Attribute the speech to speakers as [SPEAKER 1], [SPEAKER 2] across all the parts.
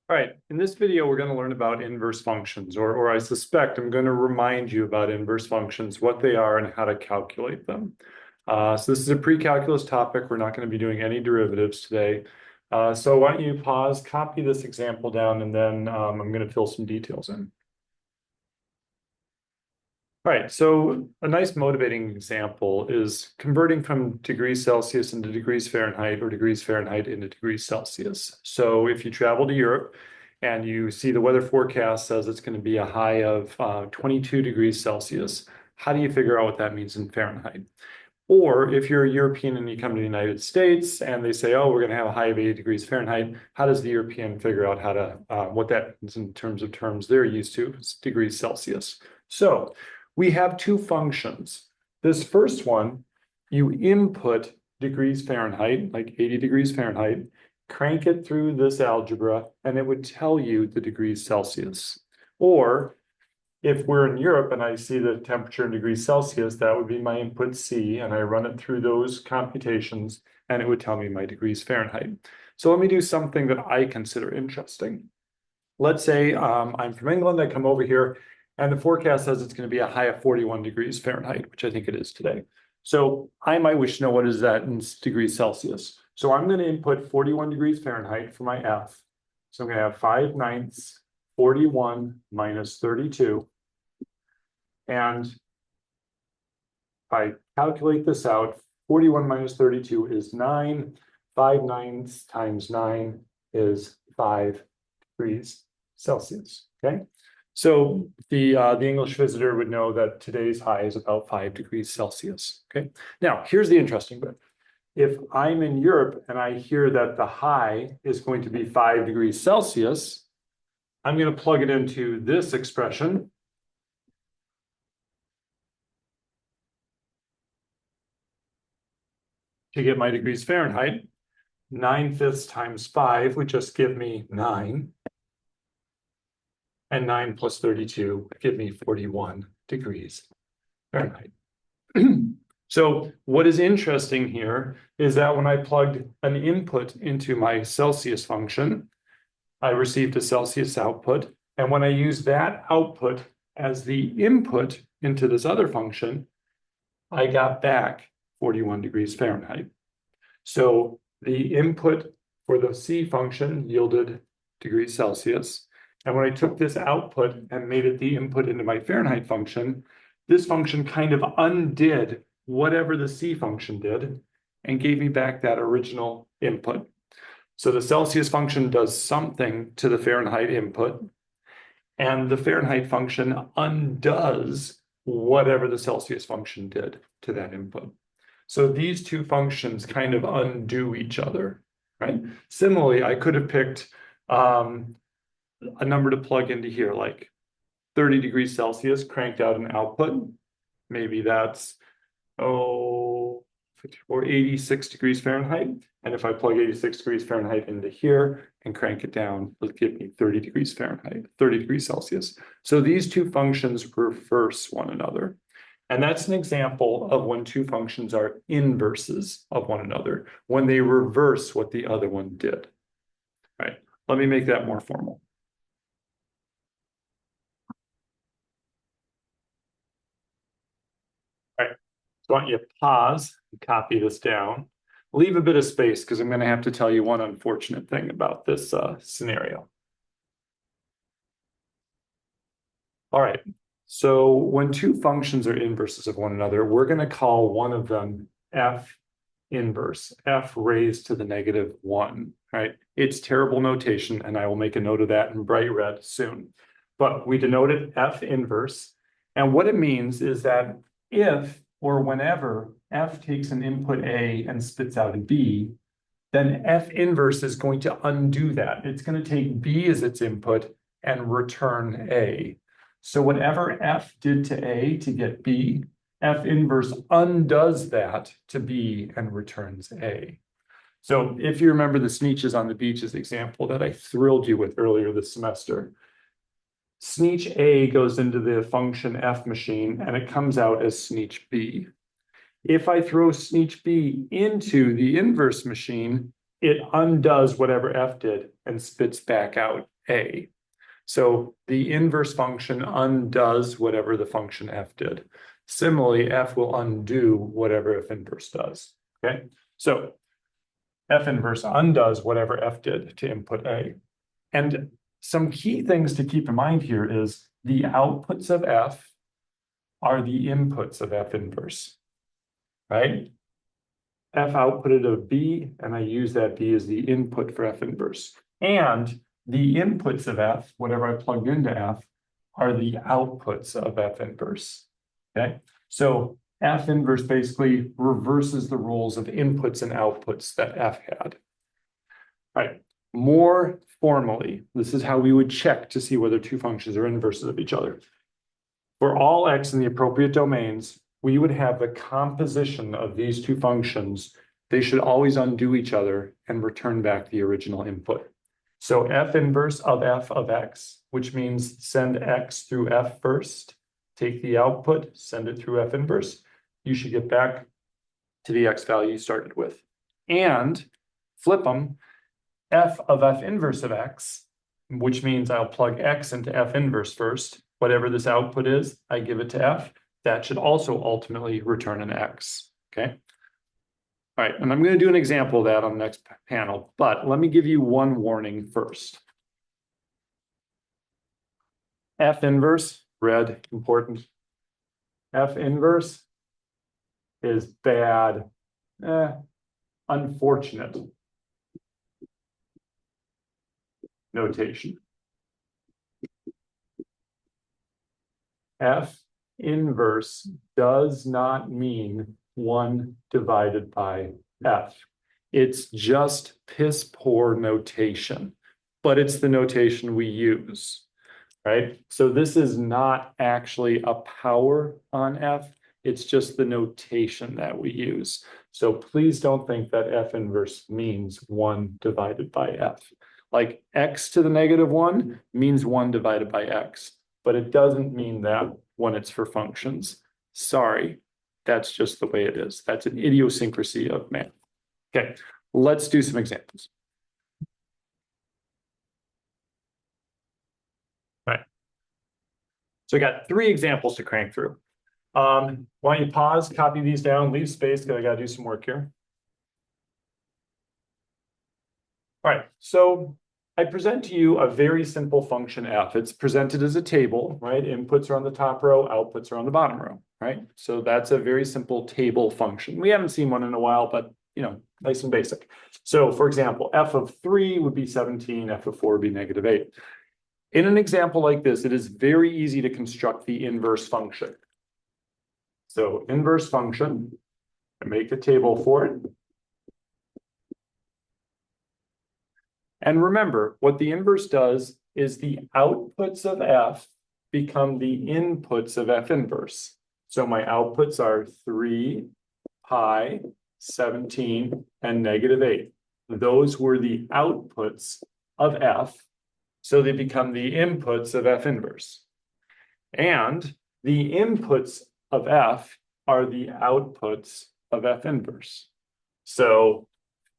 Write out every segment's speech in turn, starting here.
[SPEAKER 1] All right, in this video, we're going to learn about inverse functions, or I suspect I'm going to remind you about inverse functions, what they are, and how to calculate them. So this is a pre-calculus topic. We're not going to be doing any derivatives today. So why don't you pause, copy this example down, and then I'm going to fill some details in. All right, so a nice motivating example is converting from degrees Celsius into degrees Fahrenheit or degrees Fahrenheit into degrees Celsius. So if you travel to Europe and you see the weather forecast says it's going to be a high of 22 degrees Celsius, how do you figure out what that means in Fahrenheit? Or if you're a European and you come to the United States and they say, oh, we're going to have a high of 80 degrees Fahrenheit, how does the European figure out how to what that means in terms of terms they're used to, it's degrees Celsius? So we have two functions. This first one, you input degrees Fahrenheit, like 80 degrees Fahrenheit, crank it through this algebra, and it would tell you the degrees Celsius. Or if we're in Europe and I see the temperature in degrees Celsius, that would be my input C, and I run it through those computations, and it would tell me my degrees Fahrenheit. So let me do something that I consider interesting. Let's say I'm from England, I come over here, and the forecast says it's going to be a high of 41 degrees Fahrenheit, which I think it is today. So I might wish to know what is that in degrees Celsius. So I'm going to input 41 degrees Fahrenheit for my F. So I'm going to have 5/9 41 minus 32. And if I calculate this out, 41 minus 32 is 9. 5/9 times 9 is 5 degrees Celsius, okay? So the English visitor would know that today's high is about 5 degrees Celsius, okay? Now, here's the interesting bit. If I'm in Europe and I hear that the high is going to be 5 degrees Celsius, I'm going to plug it into this expression. To get my degrees Fahrenheit, 9/5 times 5 would just give me 9. And 9 plus 32 would give me 41 degrees Fahrenheit. So what is interesting here is that when I plugged an input into my Celsius function, I received a Celsius output. And when I use that output as the input into this other function, I got back 41 degrees Fahrenheit. So the input for the C function yielded degrees Celsius. And when I took this output and made it the input into my Fahrenheit function, this function kind of undid whatever the C function did and gave me back that original input. So the Celsius function does something to the Fahrenheit input, and the Fahrenheit function undoes whatever the Celsius function did to that input. So these two functions kind of undo each other, right? Similarly, I could have picked a number to plug into here, like 30 degrees Celsius, cranked out an output. Maybe that's, 86 degrees Fahrenheit. And if I plug 86 degrees Fahrenheit into here and crank it down, it'll give me 30 degrees Fahrenheit, 30 degrees Celsius. So these two functions reverse one another. And that's an example of when two functions are inverses of one another, when they reverse what the other one did. All right, let me make that more formal. All right, so I want you to pause and copy this down. Leave a bit of space because I'm going to have to tell you one unfortunate thing about this scenario. All right, so when two functions are inverses of one another, we're going to call one of them f inverse, f raised to the -1, right? It's terrible notation, and I will make a note of that in bright red soon. But we denote it f inverse, and what it means is that if or whenever f takes an input A and spits out a B, then f inverse is going to undo that. It's going to take B as its input and return A. So whatever f did to A to get B, f inverse undoes that to B and returns A. So if you remember the Sneetches on the Beaches example that I thrilled you with earlier this semester, Sneetch A goes into the function f machine and it comes out as Sneetch B. If I throw Sneetch B into the inverse machine, it undoes whatever f did and spits back out a. So the inverse function undoes whatever the function f did. Similarly, f will undo whatever f inverse does. Okay, so f inverse undoes whatever f did to input a. And some key things to keep in mind here is the outputs of f are the inputs of f inverse, right? F outputted of b, and I use that b as the input for f inverse. And the inputs of f, whatever I plugged into f, are the outputs of f inverse. Okay, so f inverse basically reverses the roles of inputs and outputs that f had. All right, more formally, this is how we would check to see whether two functions are inverses of each other. For all x in the appropriate domains, we would have the composition of these two functions. They should always undo each other and return back the original input. So f inverse of f of x, which means send x through f first, take the output, send it through f inverse. You should get back to the x value you started with. And flip them, f of f inverse of x, which means I'll plug x into f inverse first. Whatever this output is, I give it to f. That should also ultimately return an x, okay? All right, and I'm going to do an example of that on the next panel, but let me give you one warning first. F inverse, red, important. F inverse is bad, unfortunate notation. F inverse does not mean 1 divided by f. It's just piss poor notation, but it's the notation we use, right? So this is not actually a power on f. It's just the notation that we use. So please don't think that f inverse means 1 divided by f. Like x to the negative 1 means 1 divided by x, but it doesn't mean that when it's for functions. Sorry, that's just the way it is. That's an idiosyncrasy of math. Okay, let's do some examples. All right. So I got 3 examples to crank through. Why don't you pause, copy these down, leave space, because I got to do some work here. All right, so I present to you a very simple function f. It's presented as a table, right? Inputs are on the top row, outputs are on the bottom row, right? So that's a very simple table function. We haven't seen one in a while, but nice and basic. So for example, f of 3 would be 17, f of 4 would be -8. In an example like this, it is very easy to construct the inverse function. So inverse function, I make a table for it. And remember, what the inverse does is the outputs of f become the inputs of f inverse. So my outputs are 3, pi, 17, and -8. Those were the outputs of f, so they become the inputs of f inverse. And the inputs of f are the outputs of f inverse. So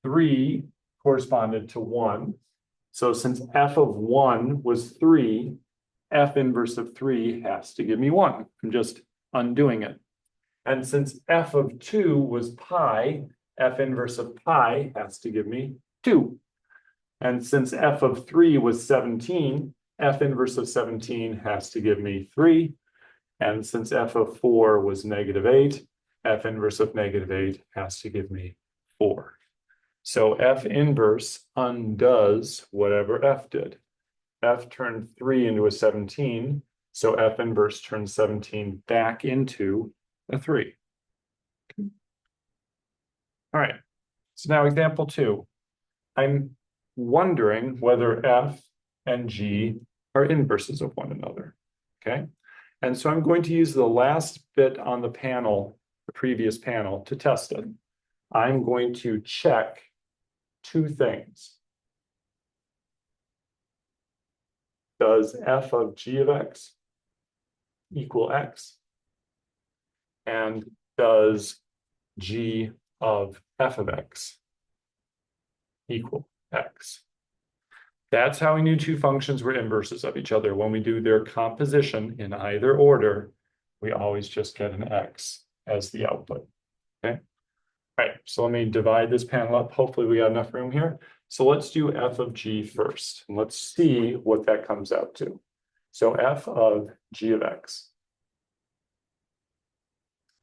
[SPEAKER 1] 3 corresponded to 1. So since f of 1 was 3, f inverse of 3 has to give me 1. I'm just undoing it. And since f of 2 was pi, f inverse of pi has to give me 2. And since f of 3 was 17, f inverse of 17 has to give me 3. And since f of 4 was -8, f inverse of -8 has to give me 4. So f inverse undoes whatever f did. F turned 3 into a 17, so f inverse turns 17 back into a 3. All right, so now example 2. I'm wondering whether f and g are inverses of one another, okay? And so I'm going to use the last bit on the panel, the previous panel, to test it. I'm going to check 2 things. Does f of g of x equal x? And does g of f of x equal x? That's how we knew two functions were inverses of each other. When we do their composition in either order, we always just get an x as the output. Okay. All right, so let me divide this panel up. Hopefully we got enough room here. So let's do f of g first. And let's see what that comes out to. So f of g of x.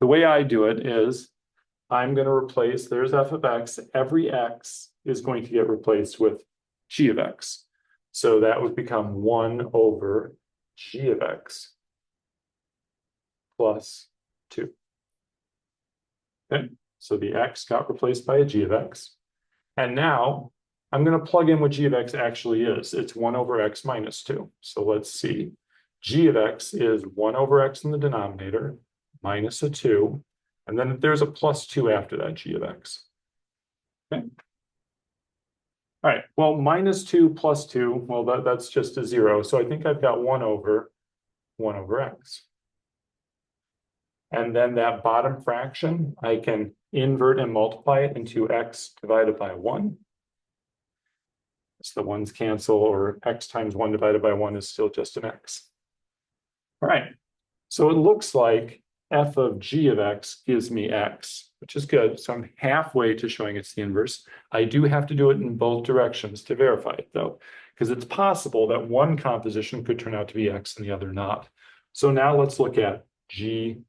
[SPEAKER 1] The way I do it is I'm going to replace, there's f of x. Every x is going to get replaced with g of x. So that would become 1 over g of x plus 2. Okay. So the x got replaced by a g of x. And now I'm going to plug in what g of x actually is. It's 1 over x minus 2. So let's see. G of x is 1 over x in the denominator minus a 2. And then there's a plus 2 after that g of x. Okay. All right. Well, minus 2 plus 2, well, that's just a 0. So I think I've got 1 over x. And then that bottom fraction, I can invert and multiply it into x divided by 1. So the ones cancel, or x times 1 divided by 1 is still just an x. All right. So it looks like f of g of x gives me x, which is good. So I'm halfway to showing it's the inverse. I do have to do it in both directions to verify it, though, because it's possible that one composition could turn out to be x and the other not. So now let's look at g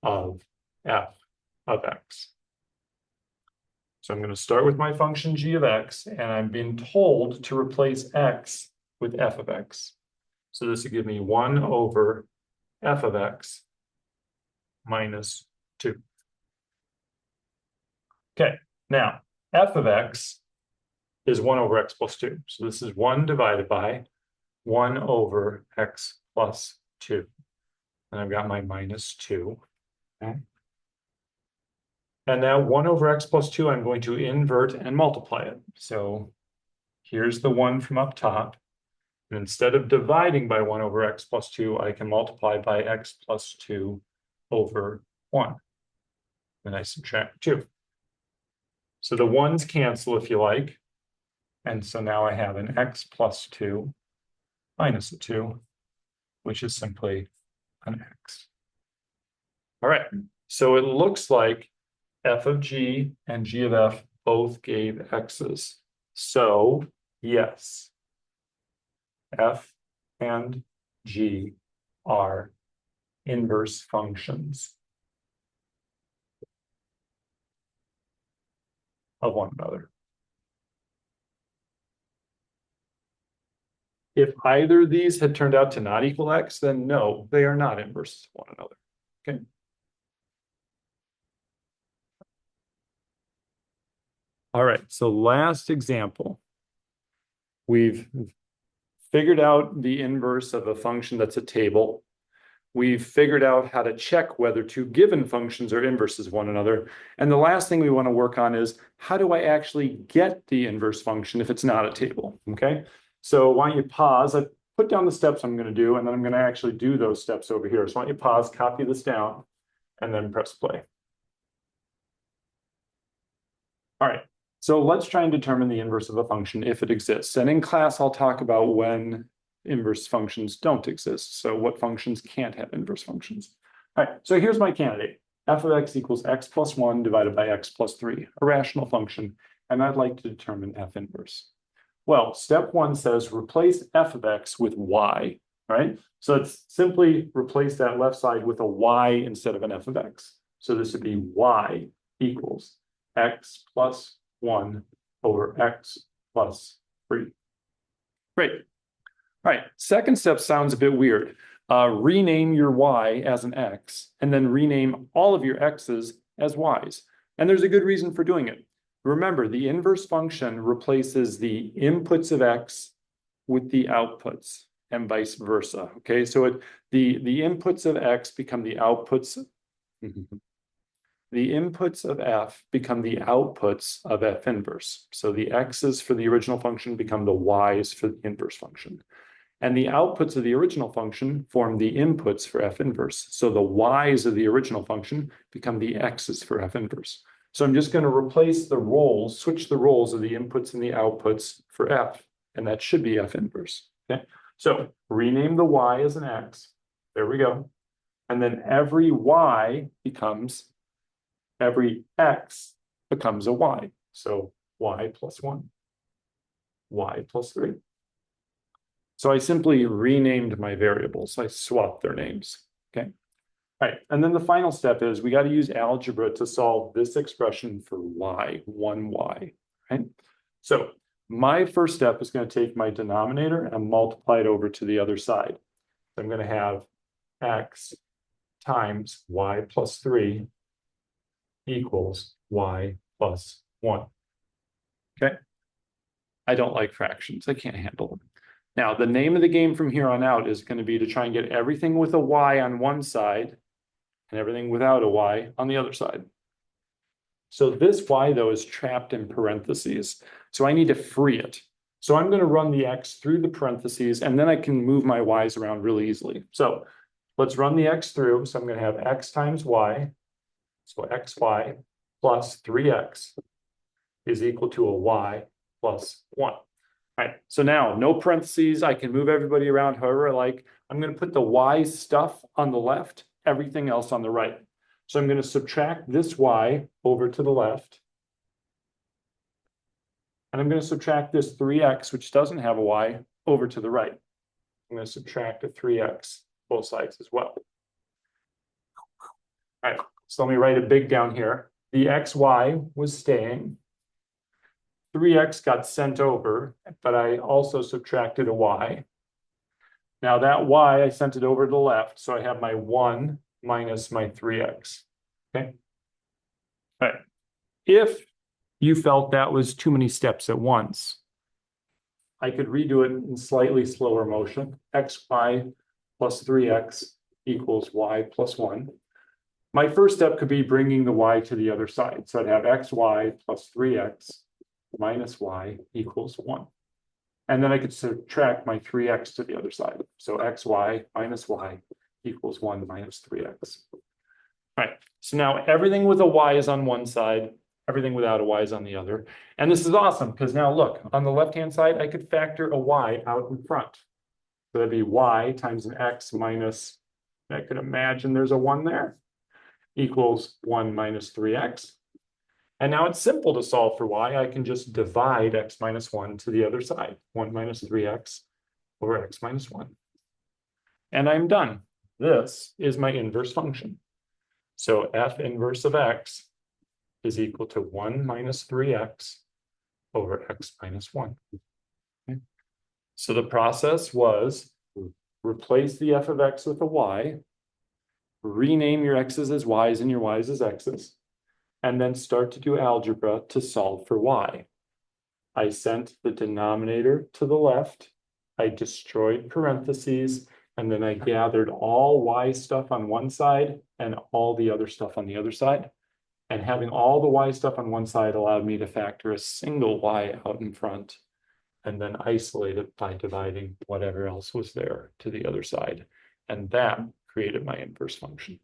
[SPEAKER 1] of f of x. So I'm going to start with my function g of x, and I'm being told to replace x with f of x. So this would give me 1 over f of x minus 2. Okay, now f of x is 1 over x plus 2. So this is 1 divided by 1 over x plus 2. And I've got my minus 2. Okay. And now 1 over x plus 2, I'm going to invert and multiply it. So here's the 1 from up top. And instead of dividing by 1 over x plus 2, I can multiply by x plus 2 over 1. And I subtract 2. So the 1's cancel if you like. And so now I have an x plus 2 minus a 2, which is simply an x. All right, so it looks like f of g and g of f both gave x's. So yes, f and g are inverse functions of one another. If either of these had turned out to not equal x, then no, they are not inverses of one another. Okay. All right, so last example. We've figured out the inverse of a function that's a table. We've figured out how to check whether two given functions are inverses of one another. And the last thing we want to work on is, how do I actually get the inverse function if it's not a table? Okay, so why don't you pause? I put down the steps I'm going to do, and then I'm going to actually do those steps over here. So why don't you pause, copy this down, and then press play. All right. So let's try and determine the inverse of a function if it exists. And in class, I'll talk about when inverse functions don't exist. So what functions can't have inverse functions. All right, so here's my candidate. F of x equals x plus 1 divided by x plus 3, a rational function. And I'd like to determine f inverse. Well, step 1 says replace f of x with y, right? So it's simply replace that left side with a y instead of an f of x. So this would be y equals x plus 1 over x plus 3. Great. All right, second step sounds a bit weird. Rename your y as an x, and then rename all of your x's as y's. And there's a good reason for doing it. Remember, the inverse function replaces the inputs of x with the outputs, and vice versa. Okay, so the inputs of x become the outputs. The inputs of f become the outputs of f inverse. So the x's for the original function become the y's for the inverse function. And the outputs of the original function form the inputs for f inverse. So the y's of the original function become the x's for f inverse. So I'm just going to replace the roles, switch the roles of the inputs and the outputs for f. and that should be f inverse. Okay, so rename the y as an x. There we go. And then every x becomes a y. So y plus 1, y plus 3. So I simply renamed my variables. I swapped their names. Okay. All right. And then the final step is we got to use algebra to solve this expression for y, 1y. Right. So my first step is going to take my denominator and multiply it over to the other side. So I'm going to have x times y plus 3 equals y plus 1. Okay. I don't like fractions. I can't handle them. Now, the name of the game from here on out is going to be to try and get everything with a y on one side and everything without a y on the other side. So this y, though, is trapped in parentheses. So I need to free it. So I'm going to run the x through the parentheses, and then I can move my y's around really easily. So let's run the x through. So I'm going to have x times y. So xy plus 3x is equal to a y plus 1. All right, so now no parentheses. I can move everybody around however I like. I'm going to put the y stuff on the left, everything else on the right. So I'm going to subtract this y over to the left. And I'm going to subtract this 3x, which doesn't have a y, over to the right. I'm going to subtract a 3x both sides as well. All right, so let me write it big down here. The xy was staying. 3x got sent over, but I also subtracted a y. Now that y, I sent it over to the left, so I have my 1 minus my 3x. Okay. All right. If you felt that was too many steps at once, I could redo it in slightly slower motion. Xy plus 3x equals y plus 1. My first step could be bringing the y to the other side. So I'd have xy plus 3x minus y equals 1. And then I could subtract my 3x to the other side. So xy minus y equals 1 minus 3x. All right, so now everything with a y is on one side, everything without a y is on the other. And this is awesome because now look, on the left-hand side, I could factor a y out in front. So that'd be y times an x minus, I could imagine there's a 1 there, equals 1 minus 3x. And now it's simple to solve for y. I can just divide x minus 1 to the other side. 1 minus 3x over x minus 1. And I'm done. This is my inverse function. So f inverse of x is equal to 1 minus 3x over x minus 1. Okay. So the process was replace the f of x with a y, rename your x's as y's and your y's as x's, and then start to do algebra to solve for y. I sent the denominator to the left, I destroyed parentheses, and then I gathered all y stuff on one side and all the other stuff on the other side. And having all the y stuff on one side allowed me to factor a single y out in front and then isolate it by dividing whatever else was there to the other side. And that created my inverse function.